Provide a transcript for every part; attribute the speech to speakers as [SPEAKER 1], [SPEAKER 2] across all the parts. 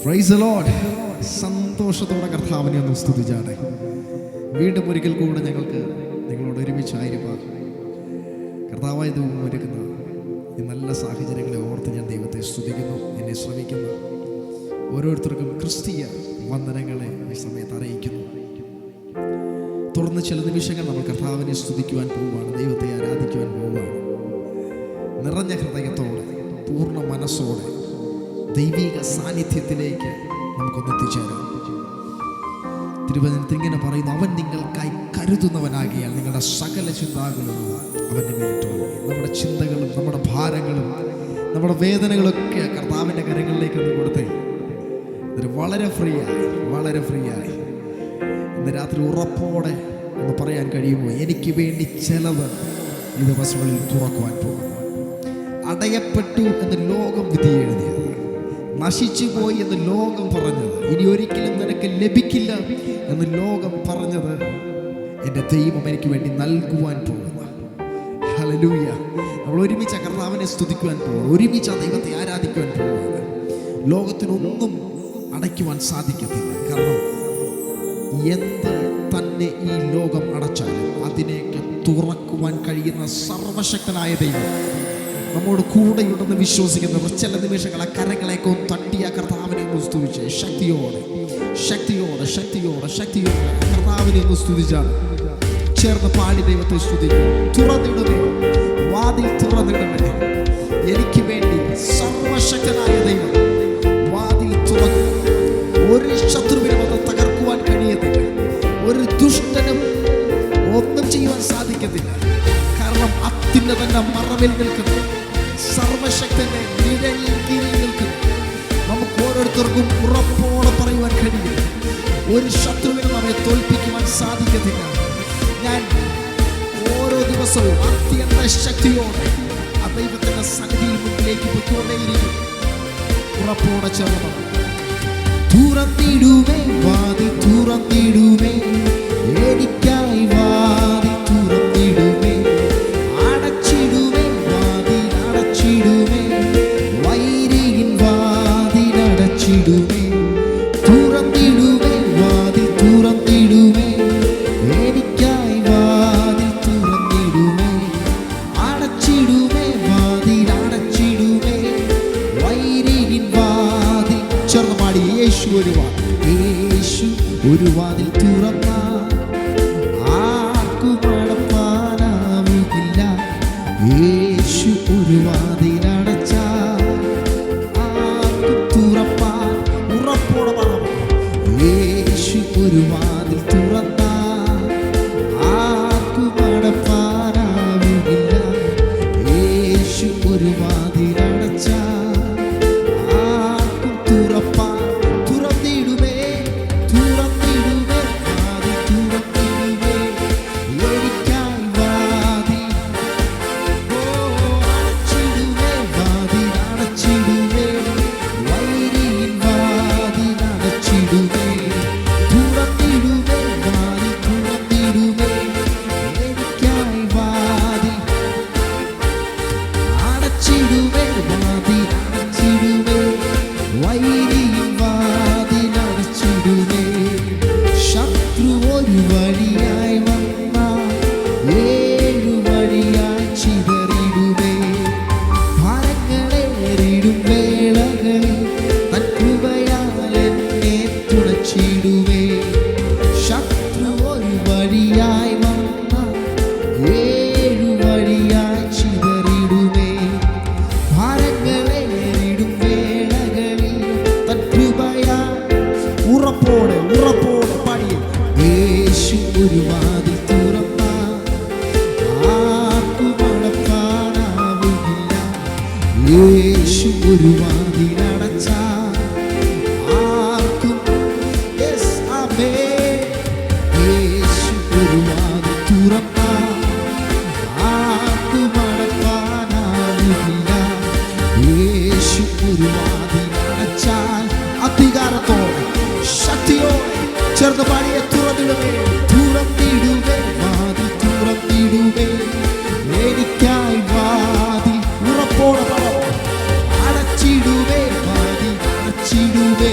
[SPEAKER 1] Praise the Lord. സന്തോഷത്തോടെ കർത്താവിനെ ഒന്ന് സ്തുതിച്ചാട്ടെ. വീണ്ടും ഒരിക്കൽ കൂടെ ഞങ്ങൾക്ക് നിങ്ങളോട് ഒരുമിച്ചായിരിക്കാം. കർത്താവായ ദൈവം ഒരുക്കുന്ന ഈ നല്ല സാഹചര്യങ്ങളെ ഓർത്ത് ഞാൻ ദൈവത്തെ സ്തുതിക്കുന്നു. എന്നെ ശ്രമിക്കുന്ന ഓരോരുത്തർക്കും ക്രിസ്തീയ വന്ദനങ്ങളെ ഈ സമയത്ത് അറിയിക്കുന്നു. തുടർന്ന് ചില നിമിഷങ്ങൾ നമ്മൾ കർത്താവിനെ സ്തുതിക്കുവാൻ പോവുകയാണ്, ദൈവത്തെ ആരാധിക്കുവാൻ പോവുകയാണ്. നിറഞ്ഞ ഹൃദയത്തോടെ പൂർണ്ണ മനസ്സോടെ ദൈവിക സാന്നിധ്യത്തിലേക്ക് നമുക്കൊന്ന് എത്തിച്ചേരാം. തിരുവചനത്തിൽ ഇങ്ങനെ പറയുന്നു, അവൻ നിങ്ങൾക്കായി കരുതുന്നവനാകിയാൽ നിങ്ങളുടെ സകല ചിന്താകളും അവൻ്റെ മേലിട്ടുള്ളൂ. നമ്മുടെ ചിന്തകളും നമ്മുടെ ഭാരങ്ങളും നമ്മുടെ വേദനകളൊക്കെ കർത്താവിൻ്റെ കരങ്ങളിലേക്ക് ഒന്ന് കൊടുത്തേ. എന്നിട്ട് വളരെ ഫ്രീ ആയി ഇന്ന് രാത്രി ഉറപ്പോടെ ഒന്ന് പറയാൻ കഴിയുമോ, എനിക്ക് വേണ്ടി ചിലത് ഈ ദിവസങ്ങളിൽ തുറക്കുവാൻ പോകുന്നു. അടയപ്പെട്ടു എന്ന് ലോകം വിധി എഴുതിയത്, നശിച്ചു പോയി എന്ന് ലോകം പറഞ്ഞത്, ഇനി ഒരിക്കലും നിനക്ക് ലഭിക്കില്ല എന്ന് ലോകം പറഞ്ഞത്, എൻ്റെ ദൈവം എനിക്ക് വേണ്ടി നൽകുവാൻ പോകുന്നു. ഹല്ലേലൂയ. നമ്മൾ ഒരുമിച്ച് കർത്താവിനെ സ്തുതിക്കുവാൻ പോകുന്നു, ഒരുമിച്ച് ആ ദൈവത്തെ ആരാധിക്കുവാൻ പോകുന്നത്. ലോകത്തിനൊന്നും അടയ്ക്കുവാൻ സാധിക്കത്തില്ല. കാരണം എന്ത് തന്നെ ഈ ലോകം അടച്ചാലും അതിനേക്ക് തുറക്കുവാൻ കഴിയുന്ന സർവശക്തനായ ദൈവം നമ്മോട് കൂടെയുണ്ടെന്ന് വിശ്വസിക്കുന്നവർ ചില നിമിഷങ്ങൾ ആ കരങ്ങളേക്ക് ഒന്ന് തട്ടിയ കർത്താവിനെ ഒന്ന് സ്തുതിച്ച് ശക്തിയോടെ കർത്താവിനെ ഒന്ന് സ്തുതിച്ചാണ്. ചേർന്ന് പാടി ദൈവത്തെ സ്തുതിക്കും. തുറന്നിടുമേ വാതിൽ, തുറന്നിടുമേ. എനിക്ക് വേണ്ടി സർവശക്തനായ ദൈവം വാതിൽ തുറന്നു. ഒരു ശത്രുവിനും അത് തകർക്കുവാൻ കഴിയത്തില്ല. ഒരു ദുഷ്ടനും ഒന്നും ചെയ്യുവാൻ സാധിക്കത്തില്ല. കാരണം അത്യുന്നതന്റെ മറവിൽ നിൽക്കുന്നു, സർവശക്തന്റെ നിഴലിൽ കീഴിൽ നിൽക്കുന്നു. നമുക്ക് ഓരോരുത്തർക്കും ഉറപ്പോടെ പറയുവാൻ കഴിയും, ഒരു ശത്രുവിനും നമ്മെ തോൽപ്പിക്കുവാൻ സാധിക്കത്തില്ല. ഞാൻ ഓരോ ദിവസവും അത്യന്ത ശക്തിയോടെ ആ ദൈവത്തിന്റെ സന്നിധിയിൽ മുന്നിലേക്ക് പൊയ്ക്കൊണ്ടേയിരിക്കും. ഉറപ്പോടെ ചേർന്ന് തുറന്നിടുമേ വാതിൽ, തുറന്നിടുമേ എനിക്കായി വാതിൽ, തുറന്നിടുമേ അടച്ചിടുമേ വാതിൽ, അടച്ചിടുമേ വൈരിയിൻ വാതിൽ, അടച്ചിടുമേ തുറന്നിടുമേ വാതിൽ, തുറന്നിടുമേ എനിക്കായി വാതിൽ, തുറന്നിടുമേ അടച്ചിടുമേ വാതിൽ, അടച്ചിടുമേ വൈരിയിൻ വാതിൽ. ചേർന്ന് പാടി യേശു ഒരു വാതിൽ തുറന്ന ആർക്കും അടപ്പാനാവില്ല. യേശു ഒരു വാതിൽ അടച്ച ആർക്കും തുറപ്പാൻ ഉറപ്പോടെ പറഞ്ഞു. യേശു ഒരു വാതിൽ തുറന്ന ആർക്കും അടപ്പാനാവില്ല. യേശു ഒരു വാതിൽ അടച്ച ആർക്കും തുറപ്പാൻ ഉറപ്പോടെ പാടിയ യേശു ഒരു വാതിൽ തുറന്ന ആർക്കും അടപ്പാനാവില്ല. യേശു ഒരു വാതിൽ അടച്ച ആർക്കും യേശു ഒരു വാതിൽ തുറന്ന ആർക്കും അടപ്പാനാവില്ല. യേശു ഒരു വാതിൽ അടച്ചാൽ അധികാരത്തോടെ ശക്തിയോടെ ചേർന്ന് പാടിയ തുറന്നിടുമേ, തുറന്നിടുമേ വാതിൽ, തുറന്നിടുമേ എനിക്കായി വാതിൽ. ഉറപ്പോടെ അടച്ചിടുമേ വാതിൽ, അടച്ചിടുമേ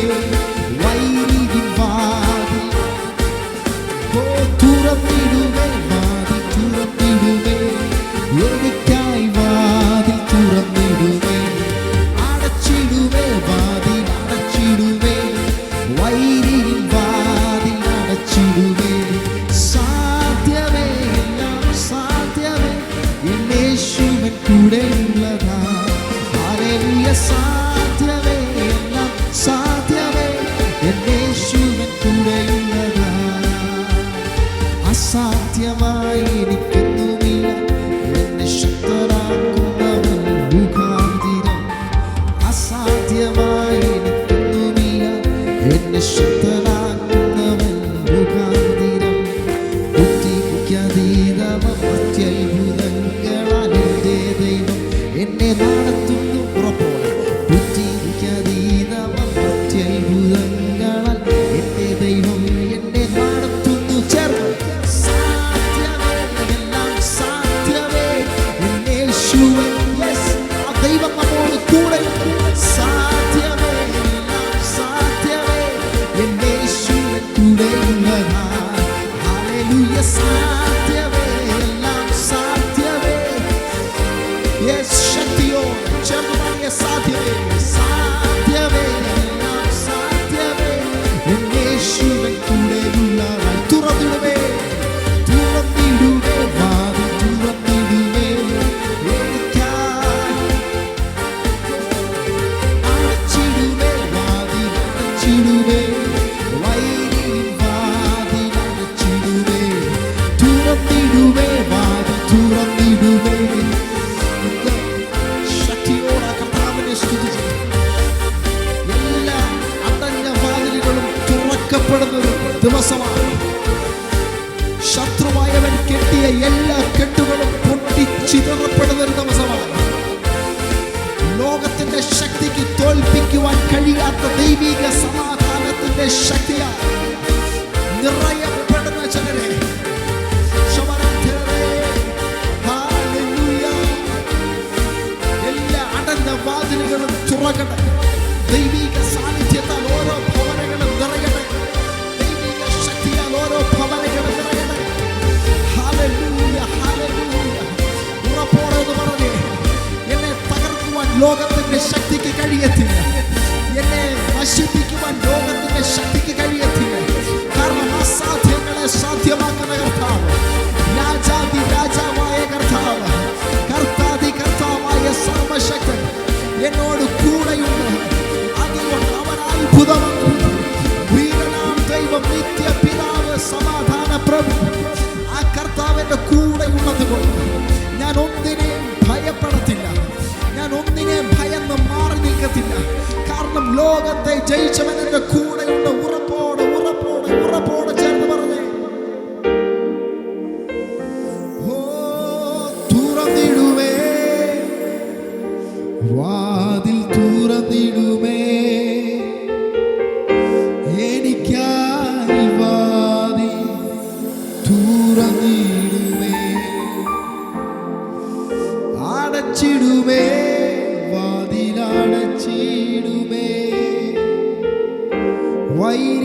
[SPEAKER 1] എനിക്കൊന്നുമില്ല. എന്നെ ശക്തനാക്കുന്നവൻ മുഖാന്തിരം ബുദ്ധിക്കതീതമം അത്യത്ഭുതങ്ങളാൽ എൻ്റെ ദൈവം എന്നെ നടത്തുന്നു. ഉറപ്പോടെ ബുദ്ധിക്കതീതമം അത്യത്ഭുതങ്ങളാൽ എൻ്റെ ദൈവം എന്നെ നടത്തുന്നു. ചേർന്ന് സാധ്യമേ, എല്ലാം സാധ്യമേ എന്നെ യേശുവൻ. യെസ്, ആ ദൈവം നമ്മോട് കൂടെ. സാധ്യമേ, എല്ലാം സാധ്യമേ എന്നെ യേശുവൻ കൂടെയുള്ളതാ. ഹല്ലേലൂയ. സാധ്യമേ, എല്ലാം സാധ്യമേ. യെസ്, ശക്തിയോടെ ചേർന്ന് പാടിയ സാധ്യമേ, സാധ്യമേ എല്ലാം സാധ്യമേ എന്നെ യേശുവൻ കൂടെയുള്ളതാ. തുറന്നിടുവേ, തുറന്നിടുവേ, വാതിൽ തുറന്നിടുവേ എനിക്കായി. അടച്ചിടുവേ, വാതിൽ അടച്ചിടുവേ, വൈരിൻ വാതിൽ അടച്ചിടുവേ. തുറന്നിടുവേ, വാതിൽ തുറന്നിടുവേ. ശക്തിയോടെ കർത്താവിനെ സ്തുതിച്ച് എല്ലാ അടഞ്ഞ വാതിലുകളും തുറക്കപ്പെടുന്ന ഒരു ദിവസമാണ്. ശത്രുവായവൻ കെട്ടിയ എല്ലാ കെട്ടുകളും പൊട്ടിച്ചിതറപ്പെടുന്ന ഒരു ദിവസമാണ്. ലോകത്തിന്റെ ശക്തിക്ക് തോൽപ്പിക്കുവാൻ കഴിയാത്ത ദൈവിക സമാധാനത്തിന്റെ ശക്തിയാൽ നിറയപ്പെടുന്ന ജനരെ എല്ലാ അടഞ്ഞ വാതിലുകളും തുറക്കട്ടെ. ദൈവിക സാന്നിധ്യത്താൽ ഓരോ ഭവനങ്ങളും നിറയട്ടെ. ദൈവിക ശക്തിയാൽ ഓരോ ഭവനങ്ങളും നിറയട്ടെ. Hallelujah, hallelujah. ഉറപ്പോടെ എന്ന് പറഞ്ഞേ, എന്നെ തകർക്കുവാൻ ലോകത്തിന്റെ ശക്തിക്ക് കഴിയത്തില്ല. എന്നെ നശിപ്പിക്കുവാൻ ലോകത്തിന്റെ ശക്തിക്ക് കഴിയത്തില്ല. കാരണം അസാധ്യങ്ങളെ സാധ്യമാക്കുന്ന കർത്താവ്, രാജാതി രാജാവായ കർത്താവ്, കർത്താതി കർത്താവായ സർവശക്തൻ എന്നോട് കൂടെയുണ്ട്. അതുകൊണ്ട് അവൻ അത്ഭുതമാണ്. വീരനാം ദൈവം, നിത്യ പിതാവ്, സമാധാന പ്രഭു, ആ കർത്താവിന്റെ കൂടെയുള്ളത് കൊണ്ട് ഞാൻ ഒന്നിനെയും ഭയപ്പെടത്തില്ല. ഞാൻ ഒന്നിനെയും ഭയന്ന് മാറി നിൽക്കത്തില്ല. കാരണം ലോകത്തെ ജയിച്ചവൻ എൻ്റെ കൂടെയുണ്ട്. ഉറപ്പോടെ, ഉറപ്പോടെ, ഉറപ്പോടെ ചേർന്ന് പറഞ്ഞേ. ഓ, തുറന്നിടുവേ, വാതിൽ തുറന്നിടുമേ എനിക്കായി. വാതിൽ തുറന്നിടുമേ, അടച്ചിടുമേ, വാതിൽ അടച്ചിടുമേ, വൈരി